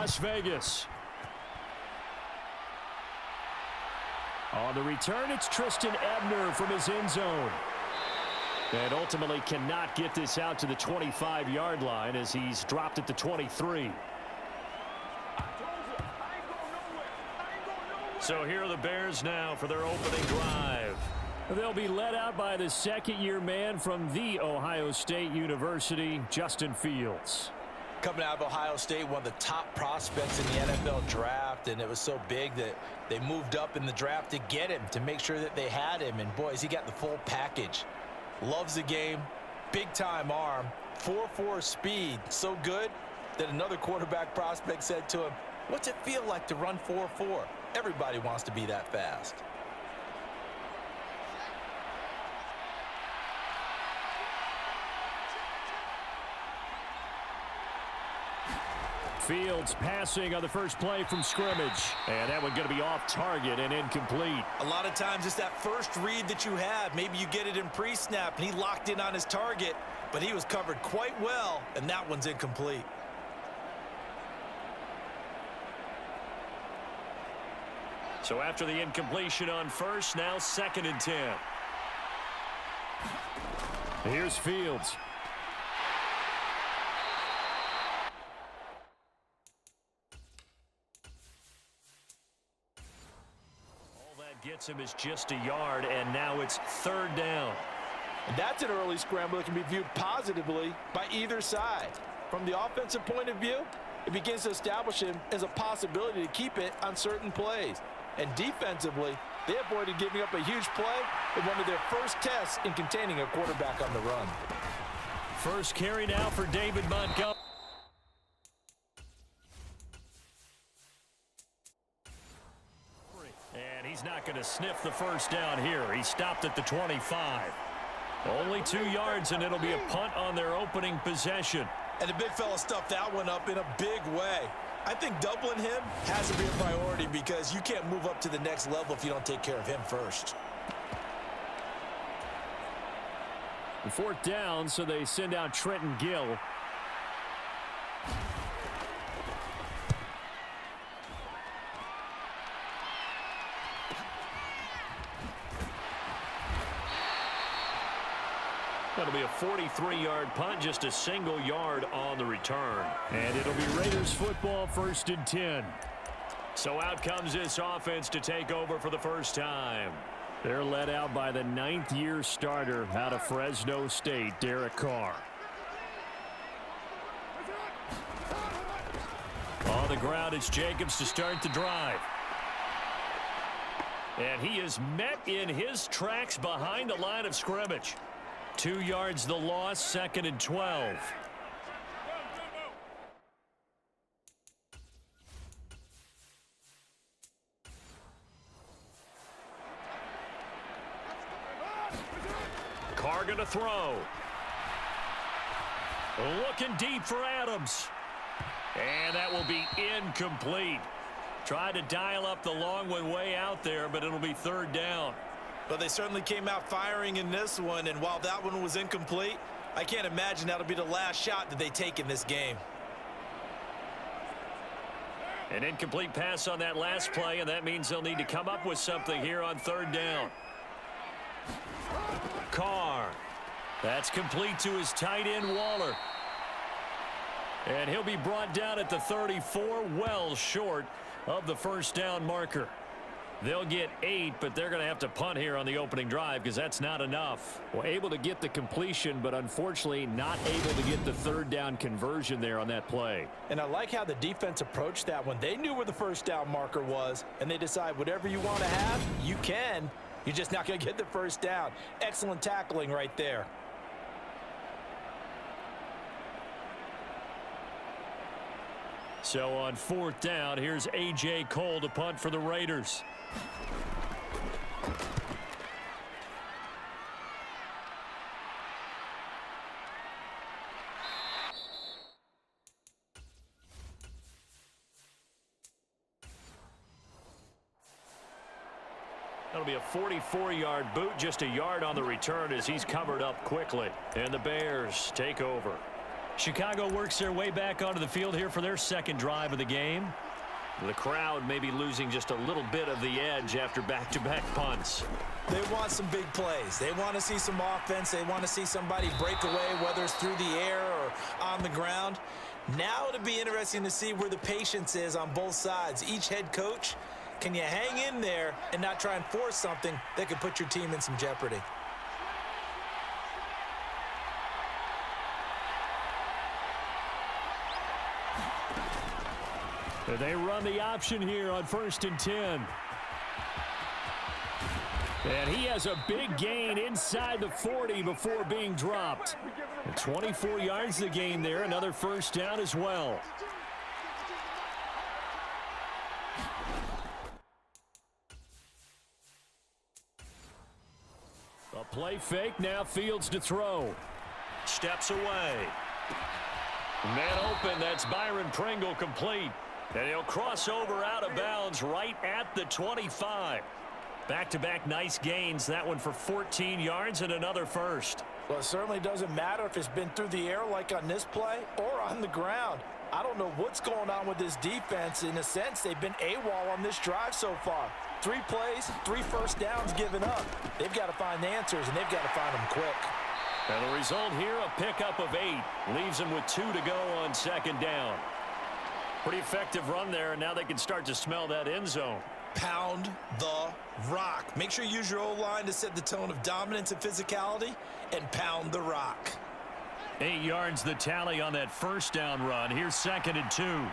Las Vegas. On the return, it's Tristan Ebner from his end zone. And ultimately cannot get this out to the 25-yard line as he's dropped at the 23. So here are the Bears now for their opening drive. They'll be led out by the second-year man from The Ohio State University, Justin Fields. Coming out of Ohio State, one of the top prospects in the NFL draft, and it was so big that they moved up in the draft to get him, to make sure that they had him. And, boys, he got the full package. Loves the game, big-time arm, 4.4 speed, so good that another quarterback prospect said to him, "What's it feel like to run 4.4? Everybody wants to be that fast." Fields passing on the first play from scrimmage. And that one going to be off target and incomplete. A lot of times it's that first read that you have. Maybe you get it in pre-snap and he locked in on his target, but he was covered quite well, and that one's incomplete. So after the incompletion on first, now 2nd and 10. Here's Fields. Gets him is just a yard, and now it's 3rd down. And that's an early scramble that can be viewed positively by either side. From the offensive point of view, it begins to establish him as a possibility to keep it on certain plays. And defensively, they avoided giving up a huge play in one of their first tests in containing a quarterback on the run. First carry now for David Montgomery. And he's not going to sniff the first down here. He stopped at the 25. Only 2 yards, and it'll be a punt on their opening possession. And the big fella stuffed that one up in a big way. I think doubling him has to be a priority because you can't move up to the next level if you don't take care of him first. 4th down, so they send out Trenton Gill. That'll be a 43-yard punt, just a single yard on the return. And it'll be Raiders football, 1st and 10. So out comes this offense to take over for the first time. They're led out by the 9th-year starter out of Fresno State, Derek Carr. On the ground, it's Jacobs to start the drive. And he is met in his tracks behind the line of scrimmage. 2 yards the loss, 2nd and 12. Carr going to throw. Looking deep for Adams. And that will be incomplete. Tried to dial up the long one way out there, but it'll be 3rd down. But they certainly came out firing in this one, and while that one was incomplete, I can't imagine that'll be the last shot that they take in this game. An incomplete pass on that last play, and that means they'll need to come up with something here on 3rd down. Carr. That's complete to his tight end, Waller. And he'll be brought down at the 34, well short of the first down marker. They'll get 8, but they're going to have to punt here on the opening drive because that's not enough. Well, able to get the completion, but unfortunately not able to get the 3rd down conversion there on that play. And I like how the defense approached that one. They knew where the first down marker was, and they decide whatever you want to have, you can. You're just not going to get the first down. Excellent tackling right there. So on 4th down, here's A.J. Cole to punt for the Raiders. That'll be a 44-yard boot, just a yard on the return as he's covered up quickly. And the Bears take over. Chicago works their way back onto the field here for their second drive of the game. The crowd may be losing just a little bit of the edge after back-to-back punts. They want some big plays. They want to see some offense. They want to see somebody break away, whether it's through the air or on the ground. Now it'll be interesting to see where the patience is on both sides. Each head coach, can you hang in there and not try and force something that could put your team in some jeopardy? They run the option here on 1st and 10. And he has a big gain inside the 40 before being dropped. 24 yards the gain there, another first down as well. A play fake, now Fields to throw. Steps away. Man open, that's Byron Pringle complete. And he'll cross over out of bounds right at the 25. Back-to-back nice gains. That one for 14 yards and another first. Well, it certainly doesn't matter if it's been through the air like on this play or on the ground. I don't know what's going on with this defense. In a sense, they've been AWOL on this drive so far. 3 plays, 3 first downs given up. They've got to find the answers, and they've got to find them quick. And the result here, a pickup of 8. Leaves them with 2 to go on second down. Pretty effective run there, and now they can start to smell that end zone. Pound the rock. Make sure you use your O-line to set the tone of dominance and physicality, and pound the rock. 8 yards the tally on that first down run. Here's 2nd and 2.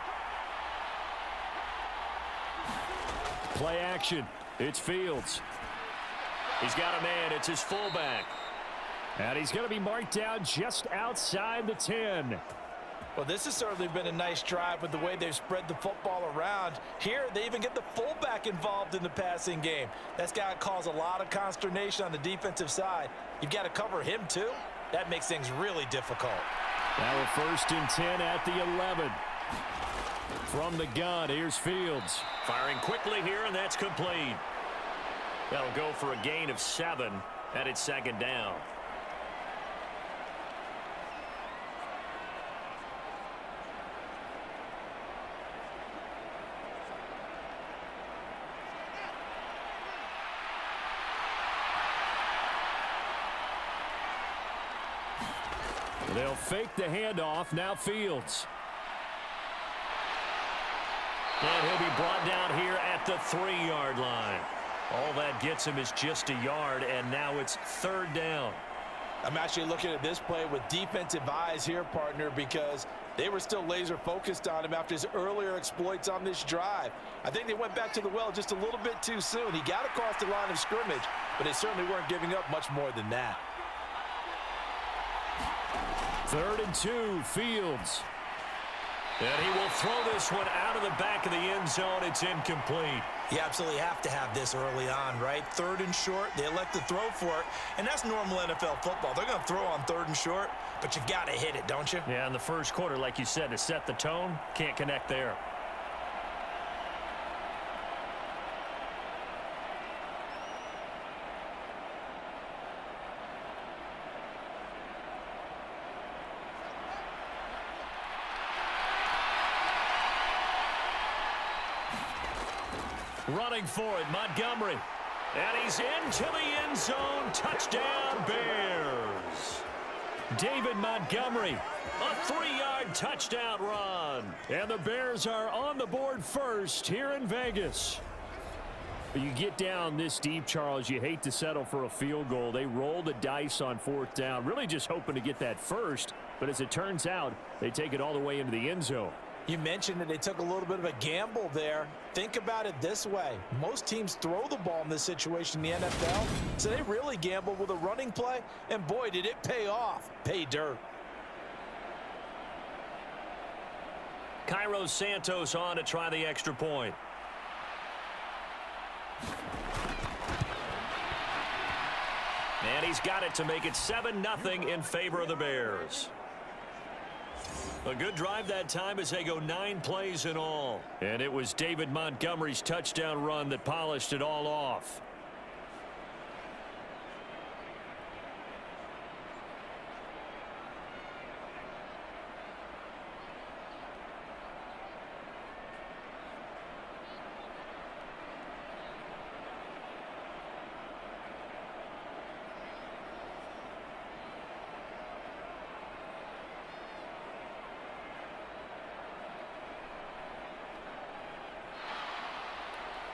Play action. It's Fields. He's got a man. It's his fullback. And he's going to be marked down just outside the 10. Well, this has certainly been a nice drive with the way they've spread the football around. Here, they even get the fullback involved in the passing game. That's got to cause a lot of consternation on the defensive side. You've got to cover him, too. That makes things really difficult. Now a 1st and 10 at the 11. From the gun, here's Fields. Firing quickly here, and that's complete. That'll go for a gain of 7, and it's 2nd down. They'll fake the handoff. Now Fields. And he'll be brought down here at the 3-yard line. All that gets him is just a yard, and now it's 3rd down. I'm actually looking at this play with defensive eyes here, partner, because they were still laser focused on him after his earlier exploits on this drive. I think they went back to the well just a little bit too soon. He got across the line of scrimmage, but they certainly weren't giving up much more than that. 3rd and 2, Fields. And he will throw this one out of the back of the end zone. It's incomplete. You absolutely have to have this early on, right? 3rd and short, they elect to throw for it, and that's normal NFL football. They're going to throw on 3rd and short, but you've got to hit it, don't you? Yeah, in the first quarter, like you said, to set the tone, can't connect there. Running for it, Montgomery. And he's into the end zone. Touchdown, Bears. David Montgomery, a 3-yard touchdown run. And the Bears are on the board first here in Vegas. You get down this deep, Charles, you hate to settle for a field goal. They roll the dice on 4th down, really just hoping to get that first. But as it turns out, they take it all the way into the end zone. You mentioned that they took a little bit of a gamble there. Think about it this way. Most teams throw the ball in this situation in the NFL, so they really gamble with a running play, and boy, did it pay off. Pay dirt. Cairo Santos on to try the extra point. And he's got it to make it 7-0 in favor of the Bears. A good drive that time as they go 9 plays in all. And it was David Montgomery's touchdown run that polished it all off.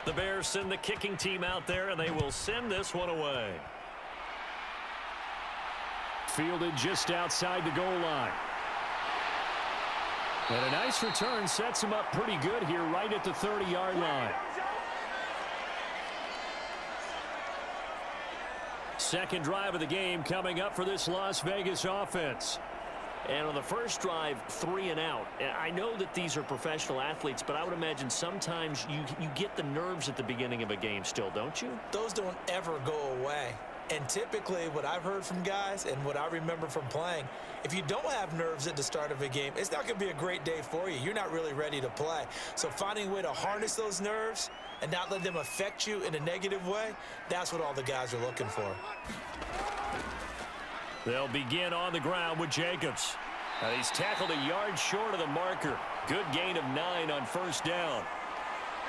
The Bears send the kicking team out there, and they will send this one away. Fielded just outside the goal line. And a nice return sets him up pretty good here right at the 30-yard line. Second drive of the game coming up for this Las Vegas offense. And on the first drive, 3 and out. I know that these are professional athletes, but I would imagine sometimes you get the nerves at the beginning of a game still, don't you? Those don't ever go away. And typically what I've heard from guys and what I remember from playing, if you don't have nerves at the start of a game, it's not going to be a great day for you. You're not really ready to play. So finding a way to harness those nerves and not let them affect you in a negative way, that's what all the guys are looking for. They'll begin on the ground with Jacobs. He's tackled a yard short of the marker. Good gain of 9 on first down.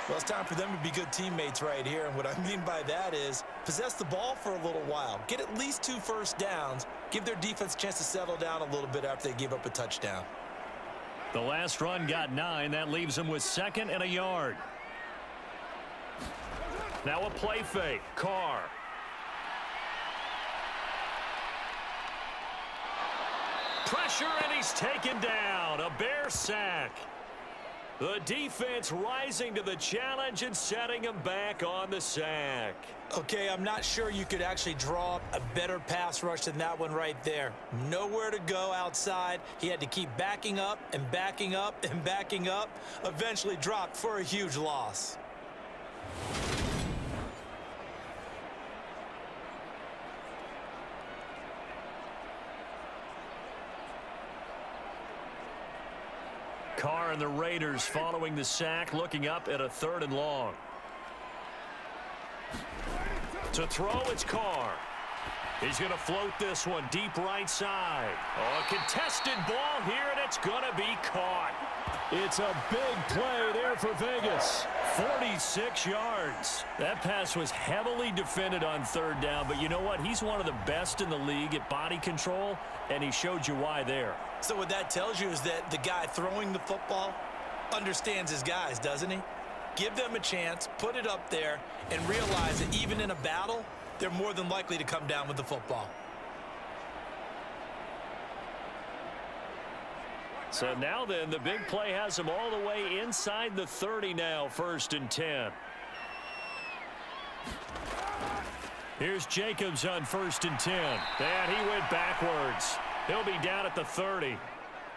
Well, it's time for them to be good teammates right here. And what I mean by that is possess the ball for a little while. Get at least 2 first downs. Give their defense a chance to settle down a little bit after they give up a touchdown. The last run got 9. That leaves them with 2nd and a yard. Now a play fake. Carr. Pressure, and he's taken down. A Bear sack. The defense rising to the challenge and setting him back on the sack. Okay, I'm not sure you could actually draw up a better pass rush than that one right there. Nowhere to go outside. He had to keep backing up and backing up and backing up. Eventually dropped for a huge loss. Carr and the Raiders following the sack, looking up at a 3rd and long. To throw, it's Carr. He's going to float this one deep right side. Oh, a contested ball here, and it's going to be caught. It's a big play there for Vegas. 46 yards. That pass was heavily defended on 3rd down, but you know what? He's one of the best in the league at body control, and he showed you why there. So what that tells you is that the guy throwing the football understands his guys, doesn't he? Give them a chance, put it up there, and realize that even in a battle, they're more than likely to come down with the football. So now then, the big play has him all the way inside the 30 now, 1st and 10. Here's Jacobs on 1st and 10. And he went backwards. He'll be down at the 30.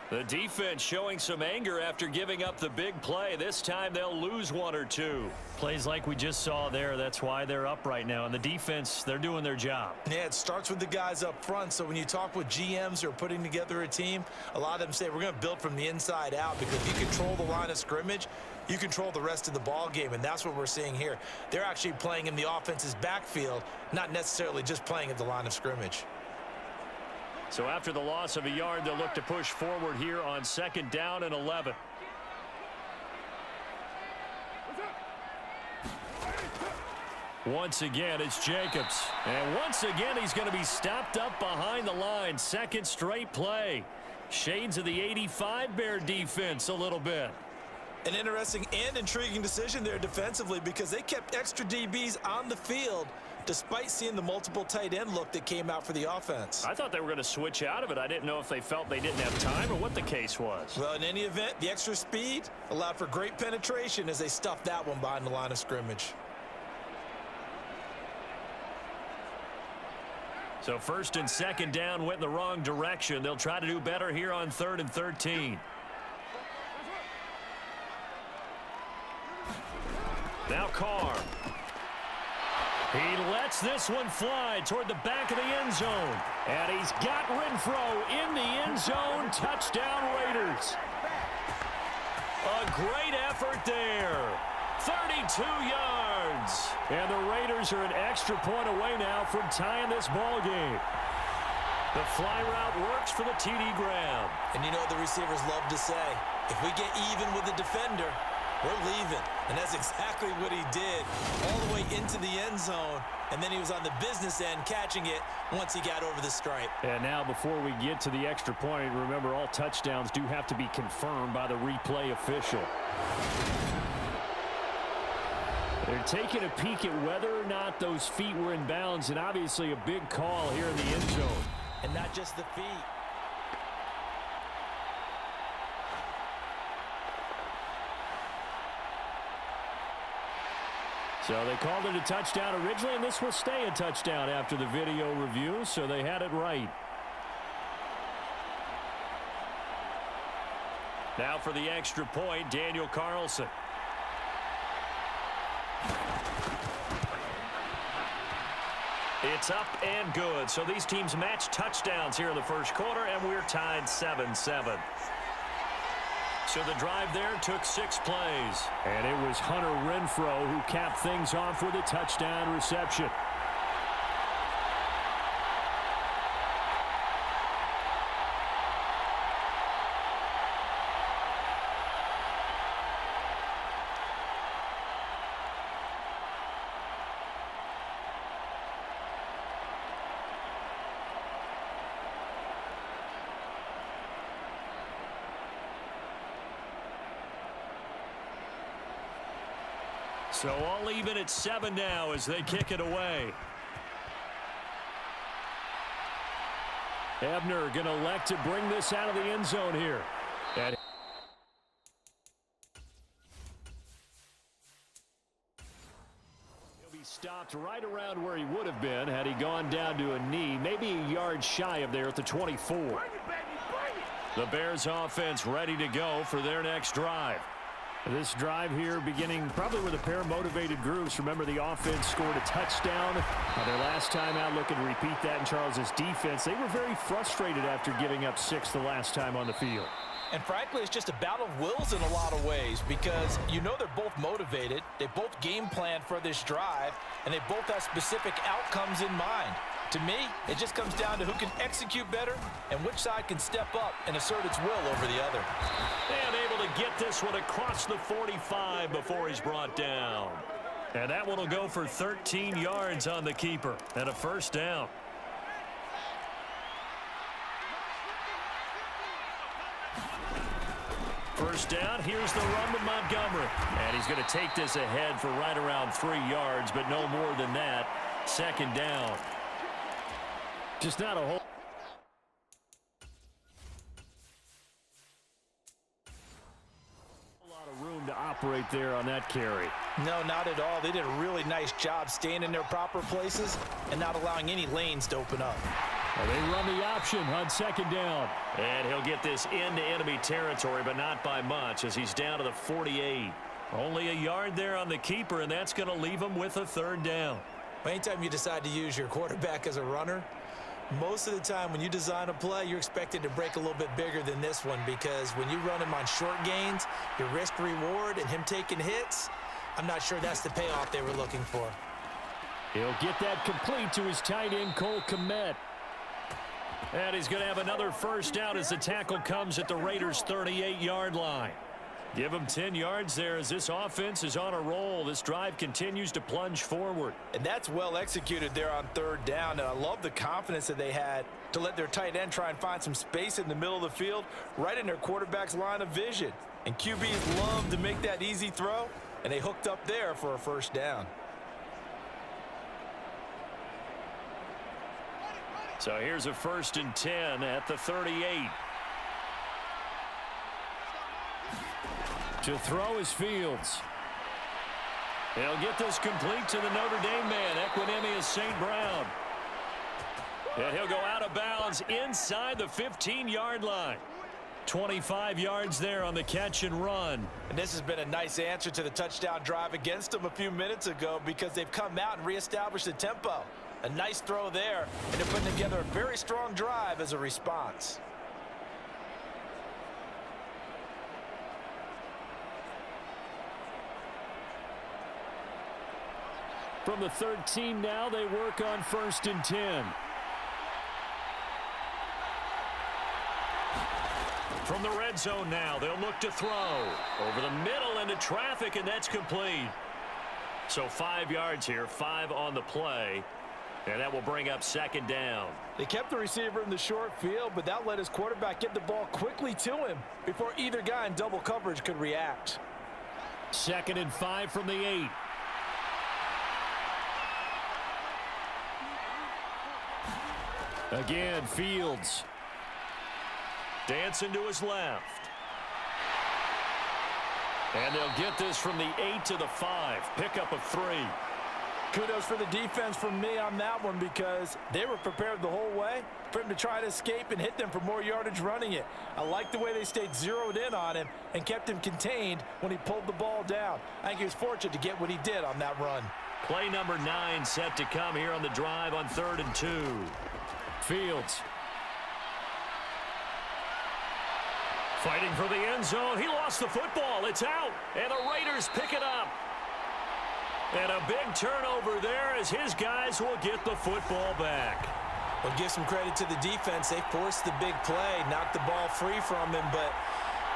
The defense showing some anger after giving up the big play. This time they'll lose 1 or 2. Plays like we just saw there. That's why they're up right now. And the defense, they're doing their job. Yeah, it starts with the guys up front. So when you talk with GMs who are putting together a team, a lot of them say we're going to build from the inside out, because if you control the line of scrimmage, you control the rest of the ball game, and that's what we're seeing here. They're actually playing in the offense's backfield, not necessarily just playing at the line of scrimmage. So after the loss of a yard, they'll look to push forward here on 2nd down and 11. Once again, it's Jacobs. And once again, he's going to be stopped up behind the line. 2nd straight play. Shades of the 85 Bear defense a little bit. An interesting and intriguing decision there defensively, because they kept extra DBs on the field despite seeing the multiple tight end look that came out for the offense. I thought they were going to switch out of it. I didn't know if they felt they didn't have time or what the case was. Well, in any event, the extra speed allowed for great penetration as they stuffed that one behind the line of scrimmage. So 1st and 2nd down went in the wrong direction. They'll try to do better here on 3rd and 13. Now Carr. He lets this one fly toward the back of the end zone. And he's got Renfro in the end zone. Touchdown Raiders. A great effort there. 32 yards. And the Raiders are an extra point away now from tying this ball game. The fly route works for the TD Graham. And you know what the receivers love to say? If we get even with the defender, we're leaving. And that's exactly what he did, all the way into the end zone. And then he was on the business end catching it once he got over the stripe. And now before we get to the extra point, remember all touchdowns do have to be confirmed by the replay official. They're taking a peek at whether or not those feet were in bounds, and obviously a big call here in the end zone. And not just the feet. So they called it a touchdown originally, and this will stay a touchdown after the video review, so they had it right. Now for the extra point, Daniel Carlson. It's up and good. So these teams match touchdowns here in the first quarter, and we're tied 7-7. So the drive there took 6 plays. And it was Hunter Renfrow who capped things off with a touchdown reception. So all even at 7 now as they kick it away. Ebner going to elect to bring this out of the end zone here. And he'll be stopped right around where he would have been had he gone down to a knee, maybe a yard shy of there at the 24. The Bears offense ready to go for their next drive. This drive here beginning probably with a pair of motivated groups. Remember, the offense scored a touchdown their last time out, looking to repeat that in Charles's defense. They were very frustrated after giving up 6 the last time on the field. And frankly, it's just a battle of wills in a lot of ways because you know they're both motivated. They both game plan for this drive, and they both have specific outcomes in mind. To me, it just comes down to who can execute better and which side can step up and assert its will over the other. And able to get this one across the 45 before he's brought down. And that one will go for 13 yards on the keeper and a first down. First down, here's the run to Montgomery. And he's going to take this ahead for right around 3 yards, but no more than that. Second down. Just not a whole lot of room to operate there on that carry. No, not at all. They did a really nice job staying in their proper places and not allowing any lanes to open up. Well, they run the option on second down. And he'll get this into enemy territory, but not by much as he's down to the 48. Only a yard there on the keeper, and that's going to leave him with a third down. Anytime you decide to use your quarterback as a runner, most of the time when you design a play, you're expected to break a little bit bigger than this one because when you run him on short gains, your risk-reward and him taking hits, I'm not sure that's the payoff they were looking for. He'll get that complete to his tight end, Cole Kmet. And he's going to have another first down as the tackle comes at the Raiders' 38-yard line. Give him 10 yards there as this offense is on a roll. This drive continues to plunge forward. And that's well executed there on third down. And I love the confidence that they had to let their tight end try and find some space in the middle of the field, right in their quarterback's line of vision. And QBs love to make that easy throw, and they hooked up there for a first down. So here's a 1st and 10 at the 38. To throw is Fields. He'll get this complete to the Notre Dame man, Equinemius St. Brown. And he'll go out of bounds inside the 15-yard line. 25 yards there on the catch and run. And this has been a nice answer to the touchdown drive against them a few minutes ago because they've come out and reestablished the tempo. A nice throw there, and they're putting together a very strong drive as a response. From the 13 now, they work on 1st and 10. From the red zone now, they'll look to throw. Over the middle into traffic, and that's complete. So 5 yards here, 5 on the play. And that will bring up second down. They kept the receiver in the short field, but that let his quarterback get the ball quickly to him before either guy in double coverage could react. 2nd and 5 from the 8. Again, Fields. Dancing to his left. And they'll get this from the 8 to the 5. Pickup of 3. Kudos for the defense from me on that one because they were prepared the whole way for him to try to escape and hit them for more yardage running it. I like the way they stayed zeroed in on him and kept him contained when he pulled the ball down. I think he was fortunate to get what he did on that run. Play number 9 set to come here on the drive on 3rd and 2. Fields. Fighting for the end zone. He lost the football. It's out. And the Raiders pick it up. And a big turnover there as his guys will get the football back. Well, give some credit to the defense. They forced the big play, knocked the ball free from him, but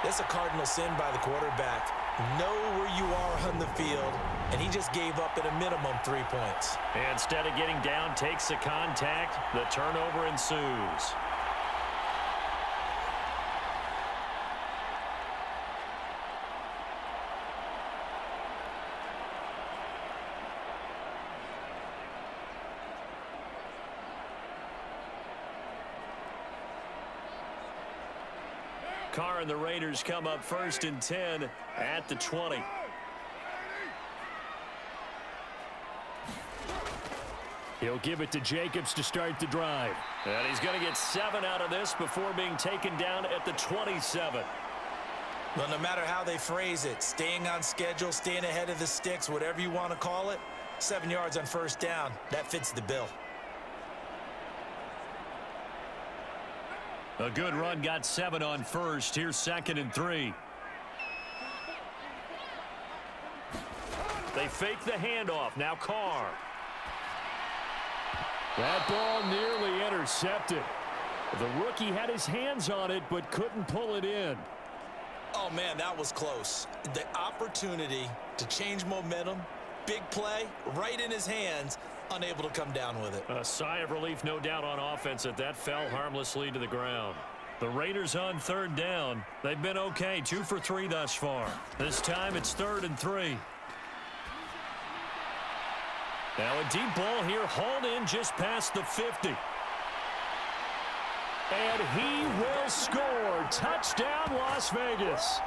that's a cardinal sin by the quarterback. Know where you are on the field, and he just gave up at a minimum 3 points. Instead of getting down, takes the contact. The turnover ensues. Carr and the Raiders come up 1st and 10 at the 20. He'll give it to Jacobs to start the drive. And he's going to get 7 out of this before being taken down at the 27. Well, no matter how they phrase it, staying on schedule, staying ahead of the sticks, whatever you want to call it, 7 yards on 1st down, that fits the bill. A good run got 7 on 1st. Here's 2nd and 3. They fake the handoff. Now Carr. That ball nearly intercepted. The rookie had his hands on it but couldn't pull it in. Oh, man, that was close. The opportunity to change momentum, big play, right in his hands, unable to come down with it. A sigh of relief, no doubt, on offense that fell harmlessly to the ground. The Raiders on 3rd down. They've been okay, 2 for 3 thus far. This time it's 3rd and 3. Now a deep ball here, hauled in just past the 50. And he will score. Touchdown, Las Vegas.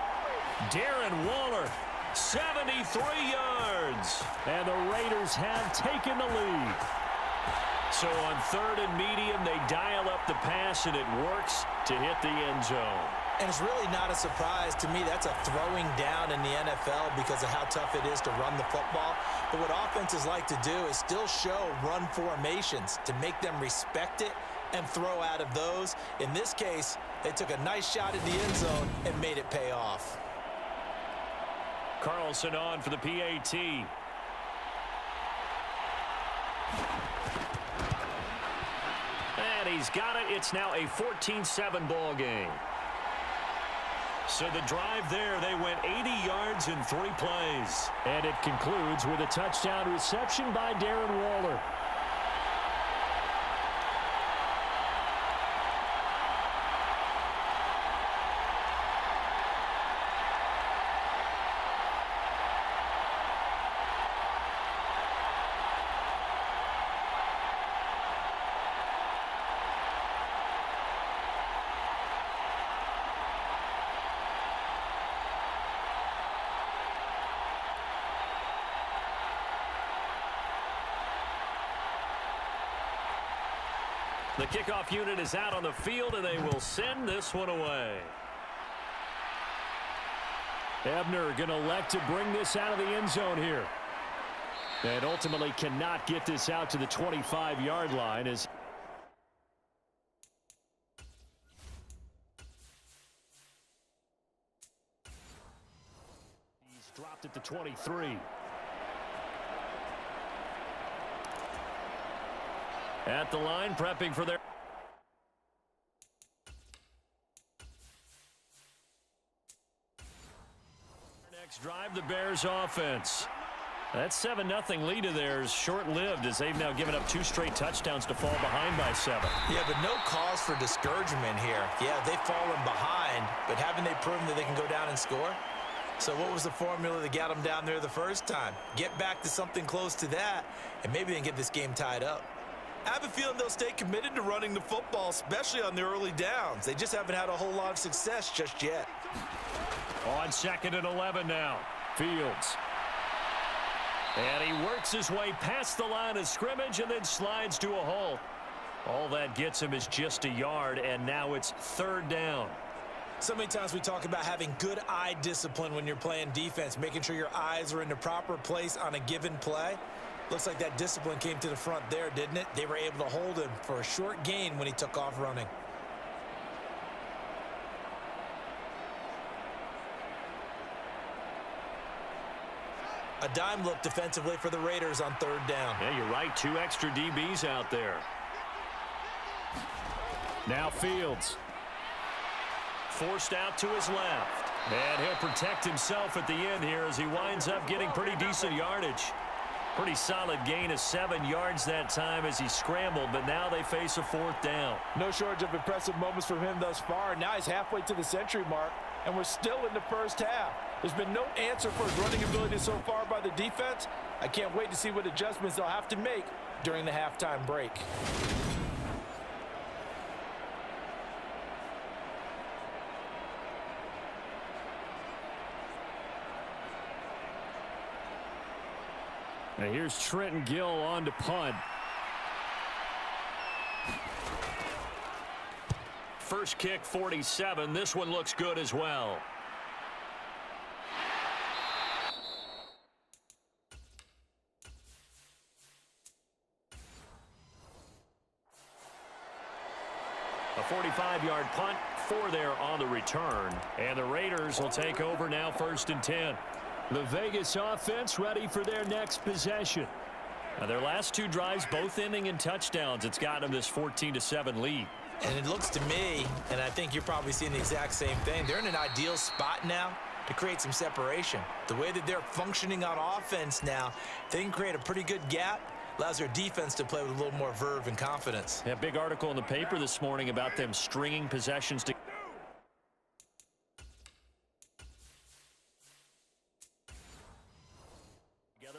Darren Waller. 73 yards. And the Raiders have taken the lead. So on 3rd and medium, they dial up the pass, and it works to hit the end zone. And it's really not a surprise to me. That's a throwing down in the NFL because of how tough it is to run the football. But what offenses like to do is still show run formations to make them respect it and throw out of those. In this case, they took a nice shot at the end zone and made it pay off. Carlson on for the PAT. And he's got it. It's now a 14-7 ball game. So the drive there, they went 80 yards in 3 plays. And it concludes with a touchdown reception by Darren Waller. The kickoff unit is out on the field, and they will send this one away. Ebner going to elect to bring this out of the end zone here. And ultimately cannot get this out to the 25-yard line as he's dropped at the 23. At the line, prepping for their next drive, the Bears offense. That 7-0 lead of theirs short-lived as they've now given up 2 straight touchdowns to fall behind by 7. Yeah, but no cause for discouragement here. Yeah, they've fallen behind, but haven't they proven that they can go down and score? So what was the formula that got them down there the first time? Get back to something close to that, and maybe they can get this game tied up. I have a feeling they'll stay committed to running the football, especially on the early downs. They just haven't had a whole lot of success just yet. On 2nd and 11 now. Fields. And he works his way past the line of scrimmage and then slides to a hole. All that gets him is just a yard, and now it's 3rd down. So many times we talk about having good eye discipline when you're playing defense, making sure your eyes are in the proper place on a given play. Looks like that discipline came to the front there, didn't it? They were able to hold him for a short gain when he took off running. A dime look defensively for the Raiders on 3rd down. Yeah, you're right. 2 extra DBs out there. Now Fields. Forced out to his left. And he'll protect himself at the end here as he winds up getting pretty decent yardage. Pretty solid gain of 7 yards that time as he scrambled, but now they face a 4th down. No shortage of impressive moments from him thus far. Now he's halfway to the century mark, and we're still in the first half. There's been no answer for his running ability so far by the defense. I can't wait to see what adjustments they'll have to make during the halftime break. Now here's Trenton Gill on to punt. First kick, 47. This one looks good as well. A 45-yard punt, 4 there on the return. And the Raiders will take over now 1st and 10. The Vegas offense ready for their next possession. Now their last 2 drives both ending in touchdowns. It's got them this 14-7 lead. And it looks to me, and I think you're probably seeing the exact same thing, they're in an ideal spot now to create some separation. The way that they're functioning on offense now, they can create a pretty good gap. Allows their defense to play with a little more verve and confidence. A big article in the paper this morning about them stringing possessions together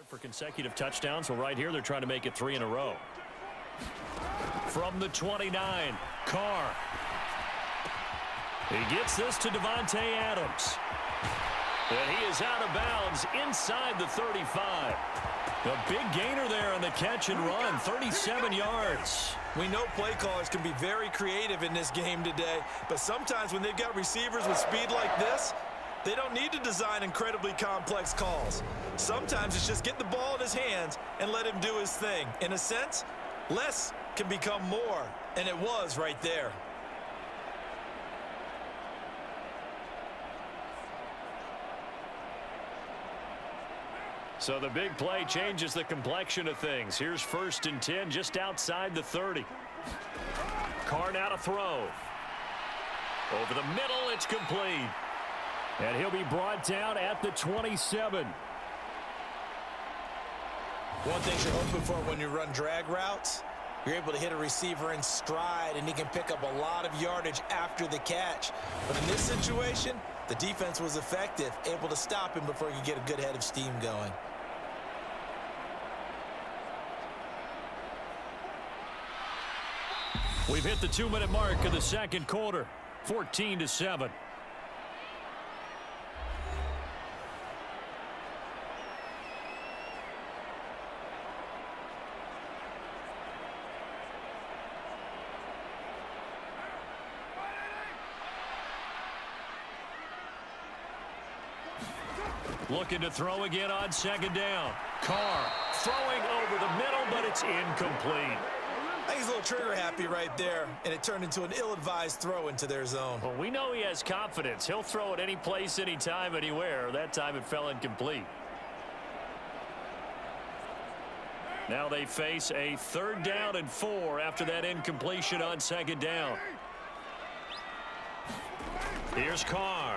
for consecutive touchdowns. Well, right here, they're trying to make it 3 in a row. From the 29, Carr. He gets this to Devontae Adams. And he is out of bounds inside the 35. A big gainer there on the catch and run, 37 yards. We know play callers can be very creative in this game today, but sometimes when they've got receivers with speed like this, they don't need to design incredibly complex calls. Sometimes it's just get the ball in his hands and let him do his thing. In a sense, less can become more, and it was right there. So the big play changes the complexion of things. Here's 1st and 10 just outside the 30. Carr now to throw. Over the middle, it's complete. And he'll be brought down at the 27. One thing you're hoping for when you run drag routes, you're able to hit a receiver in stride, and he can pick up a lot of yardage after the catch. But in this situation, the defense was effective, able to stop him before he could get a good head of steam going. We've hit the 2-minute mark of the 2nd quarter, 14-7. Looking to throw again on 2nd down. Carr throwing over the middle, but it's incomplete. I think he's a little trigger happy right there, and it turned into an ill-advised throw into their zone. Well, we know he has confidence. He'll throw it any place, anytime, anywhere. That time it fell incomplete. Now they face a 3rd down and 4 after that incompletion on 2nd down. Here's Carr.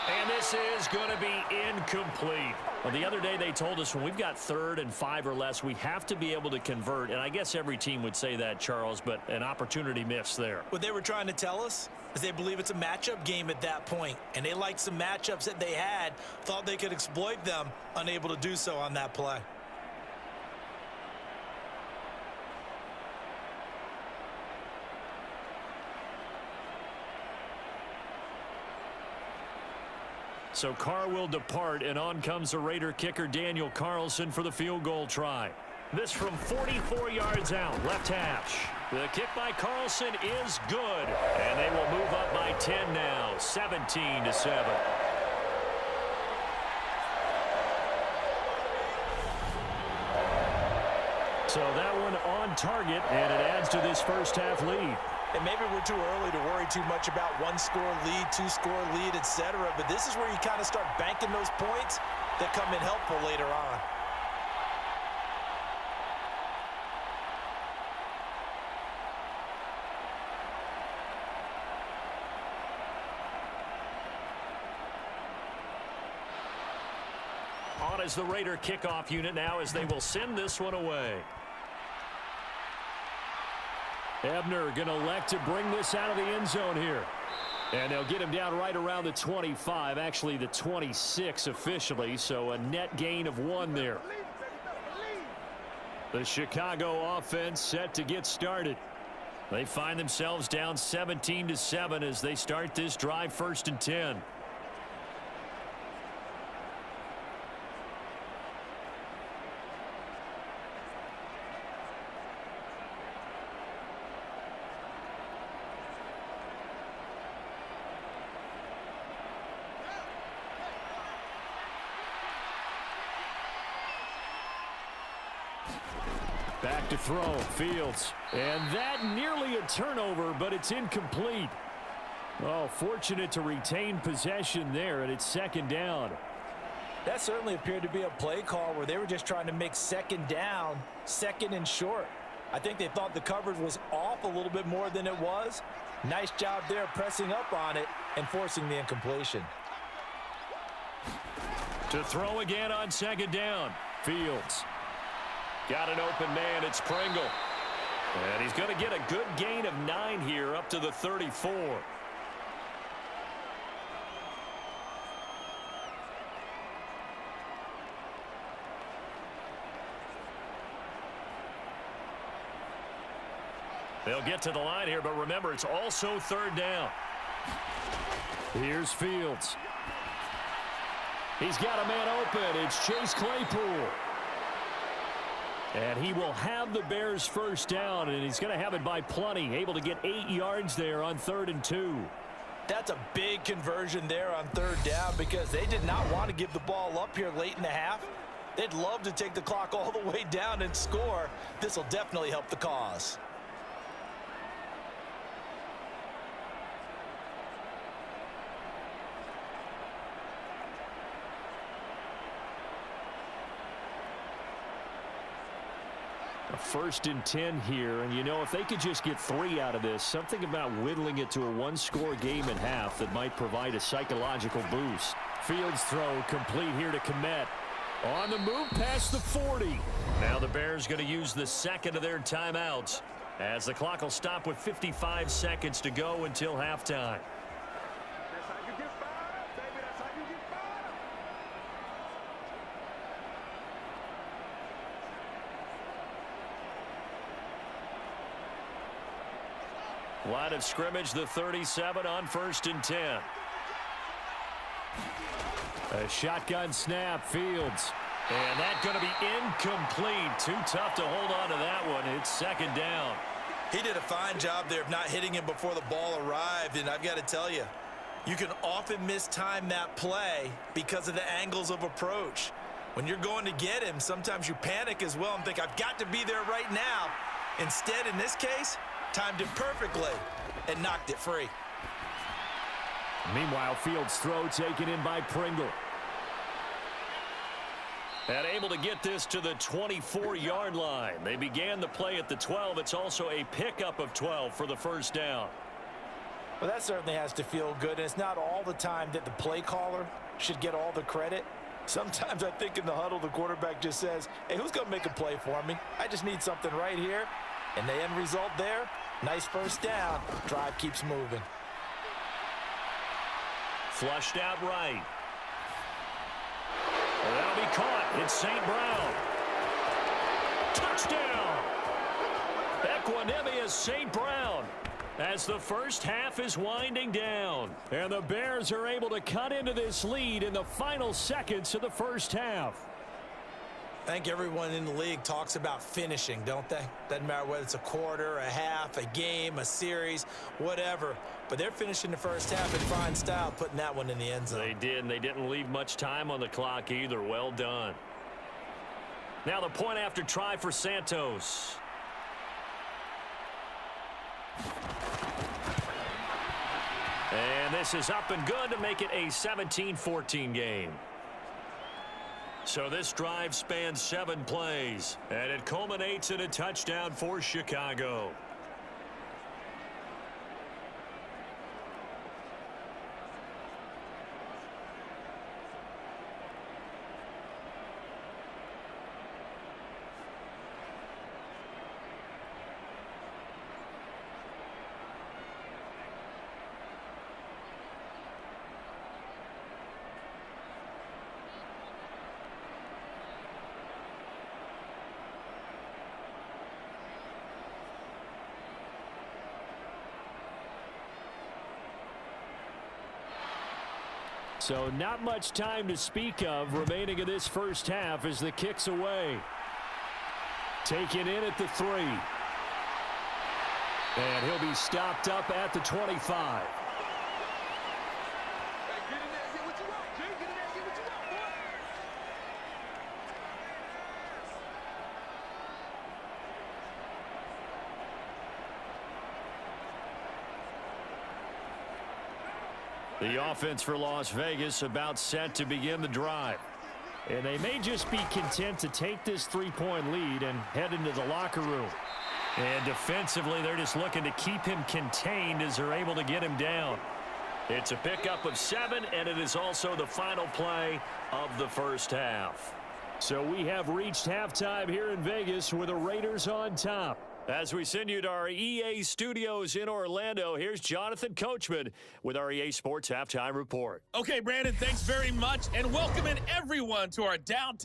And this is going to be incomplete. Well, the other day they told us when we've got 3rd and 5 or less, we have to be able to convert. And I guess every team would say that, Charles, but an opportunity missed there. What they were trying to tell us is they believe it's a matchup game at that point. And they liked some matchups that they had, thought they could exploit them, unable to do so on that play. So Carr will depart, and on comes the Raider kicker Daniel Carlson for the field goal try. This from 44 yards out, left hash. The kick by Carlson is good, and they will move up by 10 now, 17-7. So that one on target, and it adds to this first half lead. And maybe we're too early to worry too much about one-score lead, two-score lead, etc. But this is where you kind of start banking those points that come in helpful later on. On is the Raider kickoff unit now as they will send this one away. Ebner going to elect to bring this out of the end zone here. And they'll get him down right around the 25, actually the 26 officially, so a net gain of 1 there. The Chicago offense set to get started. They find themselves down 17-7 as they start this drive, 1st and 10. Back to throw, Fields. And that nearly a turnover, but it's incomplete. Oh, fortunate to retain possession there, and it's 2nd down. That certainly appeared to be a play call where they were just trying to make 2nd down, 2nd and short. I think they thought the coverage was off a little bit more than it was. Nice job there pressing up on it and forcing the incompletion. To throw again on 2nd down, Fields. Got an open man, it's Pringle. And he's going to get a good gain of 9 here up to the 34. They'll get to the line here, but remember, it's also 3rd down. Here's Fields. He's got a man open. It's Chase Claypool. And he will have the Bears' 1st down, and he's going to have it by plenty. Able to get 8 yards there on 3rd and 2. That's a big conversion there on 3rd down because they did not want to give the ball up here late in the half. They'd love to take the clock all the way down and score. This will definitely help the cause. A 1st and 10 here, and you know, if they could just get 3 out of this, something about whittling it to a 1-score game at half that might provide a psychological boost. Fields throw complete here to Kmet. On the move past the 40. Now the Bears going to use the 2nd of their timeouts as the clock will stop with 55 seconds to go until halftime. Line of scrimmage, the 37 on 1st and 10. A shotgun snap, Fields. And that's going to be incomplete. Too tough to hold on to that one. It's 2nd down. He did a fine job there of not hitting him before the ball arrived, and I've got to tell you, you can often mistime that play because of the angles of approach. When you're going to get him, sometimes you panic as well and think, I've got to be there right now. Instead, in this case, timed it perfectly and knocked it free. Meanwhile, Fields' throw taken in by Pringle. And able to get this to the 24-yard line. They began the play at the 12. It's also a pickup of 12 for the 1st down. Well, that certainly has to feel good. And it's not all the time that the play caller should get all the credit. Sometimes I think in the huddle, the quarterback just says, hey, who's going to make a play for me? I just need something right here. And the end result there, nice 1st down. Drive keeps moving. Flushed out right. That'll be caught. It's St. Brown. Touchdown. Equanimous St. Brown. as the first half is winding down. And the Bears are able to cut into this lead in the final seconds of the first half. I think everyone in the league talks about finishing, don't they? Doesn't matter whether it's a quarter, a half, a game, a series, whatever. But they're finishing the first half in fine style, putting that one in the end zone. They did, and they didn't leave much time on the clock either. Well done. Now the point after try for Santos. And this is up and good to make it a 17-14 game. So this drive spans 7 plays, and it culminates in a touchdown for Chicago. So not much time to speak of remaining in this first half as the kick's away. Taken in at the 3. And he'll be stopped up at the 25. The offense for Las Vegas about set to begin the drive. And they may just be content to take this 3-point lead and head into the locker room. And defensively, they're just looking to keep him contained as they're able to get him down. It's a pickup of 7, and it is also the final play of the first half. So we have reached halftime here in Vegas with the Raiders on top. As we send you to our EA studios in Orlando, here's Jonathan Coachman with our EA Sports Halftime Report. Okay, Brandon, thanks very much, and welcoming everyone to our downtown